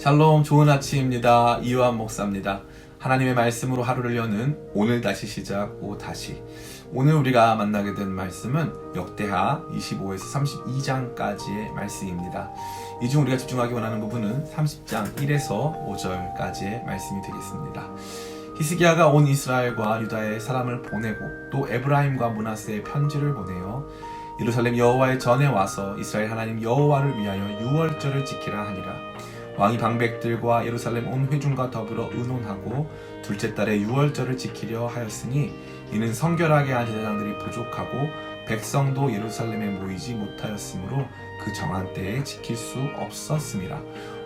샬롬, 좋은 아침입니다. 이요한 목사입니다. 하나님의 말씀으로 하루를 여는 오늘 다시 시작 오 다시. 오늘 우리가 만나게 된 말씀은 역대하 25에서 32장까지의 말씀입니다. 이 중 우리가 집중하기 원하는 부분은 30장 1에서 5절까지의 말씀이 되겠습니다. 히스기야가 온 이스라엘과 유다의 사람을 보내고 또 에브라임과 므낫세의 편지를 보내어 예루살렘 여호와의 전에 와서 이스라엘 하나님 여호와를 위하여 유월절을 지키라 하니라. 왕이 방백들과 예루살렘 온 회중과 더불어 의논하고 둘째 달에 유월절을 지키려 하였으니 이는 성결하게 한 제사장들이 부족하고 백성도 브예루살렘에 모이지 못하였으므로 그 정한 때에 지킬 수 없었음이라.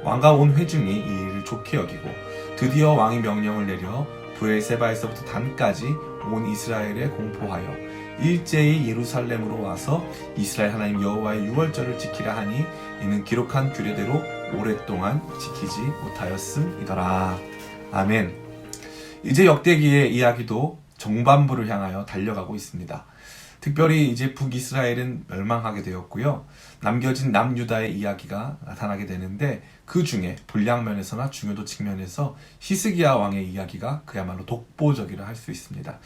왕과 온 회중이 이 일을 좋게 여기고 드디어 왕이 명령을 내려 브엘세바에서부터 단까지 온 이스라엘에 공포하여 일제히 예루살렘으로 와서 이스라엘 하나님 여호와의 유월절을 지키라 하니 이는 기록한 규례대로 오랫동안 지키지 못하였음이더라. 아멘. 이제 역대기의 이야기도 정반부를 향하여 달려가고 있습니다. 특별히 이제 북이스라엘은 멸망하게 되었고요. 남겨진 남유다의 이야기가 나타나게 되는데 그 중에 분량면에서나 중요도 측면에서 히스기야 왕의 이야기가 그야말로 독보적이라 할 수 있습니다.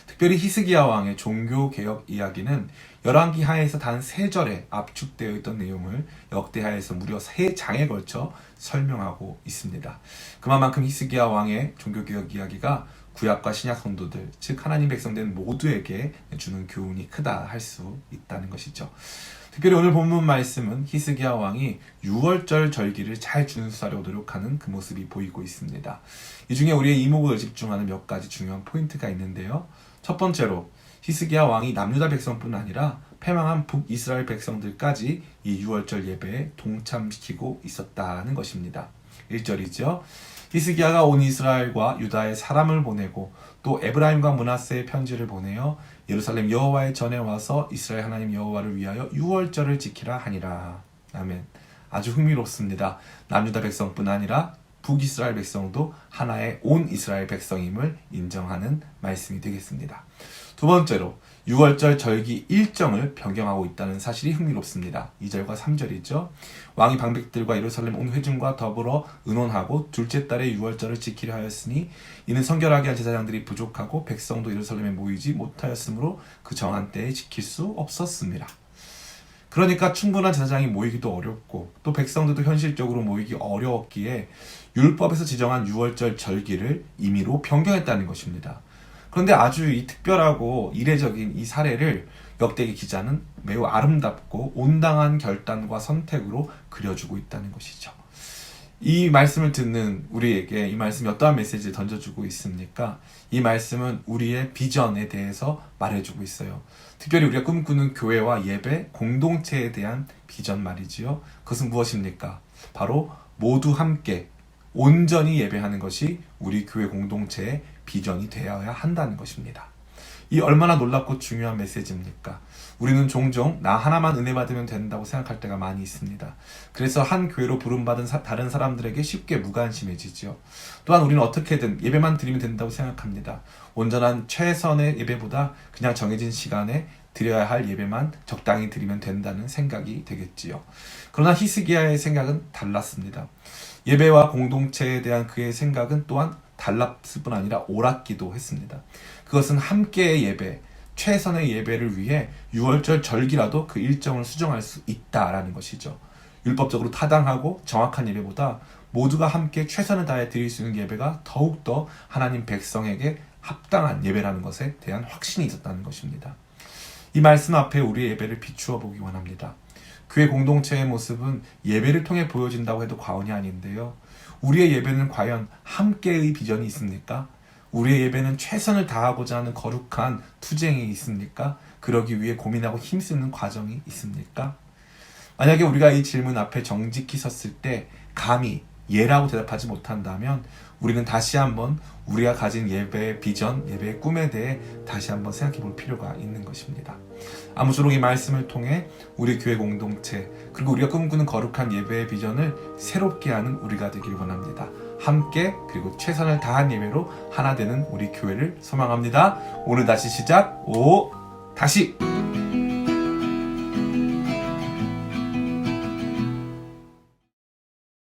특별히 히스기야 왕의 종교개혁 이야기는 열왕기 하에서 단 3절에 압축되어 있던 내용을 역대하에서 무려 3장에 걸쳐 설명하고 있습니다. 그만큼 히스기야 왕의 종교개혁 이야기가 구약과 신약 성도들, 즉 하나님 백성된 모두에게 주는 교훈이 크다 할 수 있다는 것이죠. 특별히 오늘 본문 말씀은 히스기야 왕이 유월절 절기를 잘 준수하려고 노력하는 그 모습이 보이고 있습니다. 이 중에 우리의 이목을 집중하는 몇 가지 중요한 포인트가 있는데요. 첫 번째로 히스기야 왕이 남유다 백성뿐 아니라 패망한 북이스라엘 백성들까지 이 유월절 예배에 동참시키고 있었다는 것입니다. 1절이죠. 히스기야가 온 이스라엘과 유다의 사람을 보내고 또 에브라임과 므낫세의 편지를 보내어 예루살렘 여호와의 전에 와서 이스라엘 하나님 여호와를 위하여 유월절을 지키라 하니라. 아멘. 아주 흥미롭습니다. 남유다 백성뿐 아니라 북이스라엘 백성도 하나의 온 이스라엘 백성임을 인정하는 말씀이 되겠습니다. 두 번째로 유월절 절기 일정을 변경하고 있다는 사실이 흥미롭습니다. 2절과 3절이죠. 왕이 방백들과 예루살렘 온 회중과 더불어 의논하고 둘째 달에 유월절을 지키려 하였으니 이는 성결하게 한 제사장들이 부족하고 백성도 예루살렘에 모이지 못하였으므로 그 정한 때에 지킬 수 없었습니다. 그러니까 충분한 제사장이 모이기도 어렵고 또 백성들도 현실적으로 모이기 어려웠기에 율법에서 지정한 유월절 절기를 임의로 변경했다는 것입니다. 그런데 아주 이 특별하고 이례적인 이 사례를 역대기 기자는 매우 아름답고 온당한 결단과 선택으로 그려주고 있다는 것이죠. 이 말씀을 듣는 우리에게 이 말씀이 어떠한 메시지를 던져주고 있습니까? 이 말씀은 우리의 비전에 대해서 말해주고 있어요. 특별히 우리가 꿈꾸는 교회와 예배, 공동체에 대한 비전 말이지요. 그것은 무엇입니까? 바로 모두 함께 온전히 예배하는 것이 우리 교회 공동체의 비전이 되어야 한다는 것입니다. 이 얼마나 놀랍고 중요한 메시지입니까? 우리는 종종 나 하나만 은혜 받으면 된다고 생각할 때가 많이 있습니다. 그래서 한 교회로 부름받은 다른 사람들에게 쉽게 무관심해지죠. 또한 우리는 어떻게든 예배만 드리면 된다고 생각합니다. 온전한 최선의 예배보다 그냥 정해진 시간에 드려야 할 예배만 적당히 드리면 된다는 생각이 되겠지요. 그러나 히스기야의 생각은 달랐습니다. 예배와 공동체에 대한 그의 생각은 또한 달랐을 뿐 아니라 옳았기도 했습니다. 그것은 함께의 예배, 최선의 예배를 위해 유월절 절기라도 그 일정을 수정할 수 있다라는 것이죠. 율법적으로 타당하고 정확한 예배보다 모두가 함께 최선을 다해 드릴 수 있는 예배가 더욱더 하나님 백성에게 합당한 예배라는 것에 대한 확신이 있었다는 것입니다. 이 말씀 앞에 우리의 예배를 비추어 보기 원합니다. 교회 공동체의 모습은 예배를 통해 보여진다고 해도 과언이 아닌데요. 우리의 예배는 과연 함께의 비전이 있습니까? 우리의 예배는 최선을 다하고자 하는 거룩한 투쟁이 있습니까? 그러기 위해 고민하고 힘쓰는 과정이 있습니까? 만약에 우리가 이 질문 앞에 정직히 섰을 때 감히 예라고 대답하지 못한다면 우리는 다시 한번 우리가 가진 예배의 비전, 예배의 꿈에 대해 다시 한번 생각해 볼 필요가 있는 것입니다. 아무쪼록 이 말씀을 통해 우리 교회 공동체 그리고 우리가 꿈꾸는 거룩한 예배의 비전을 새롭게 하는 우리가 되길 원합니다. 함께 그리고 최선을 다한 예배로 하나 되는 우리 교회를 소망합니다. 오늘 다시 시작, 다시!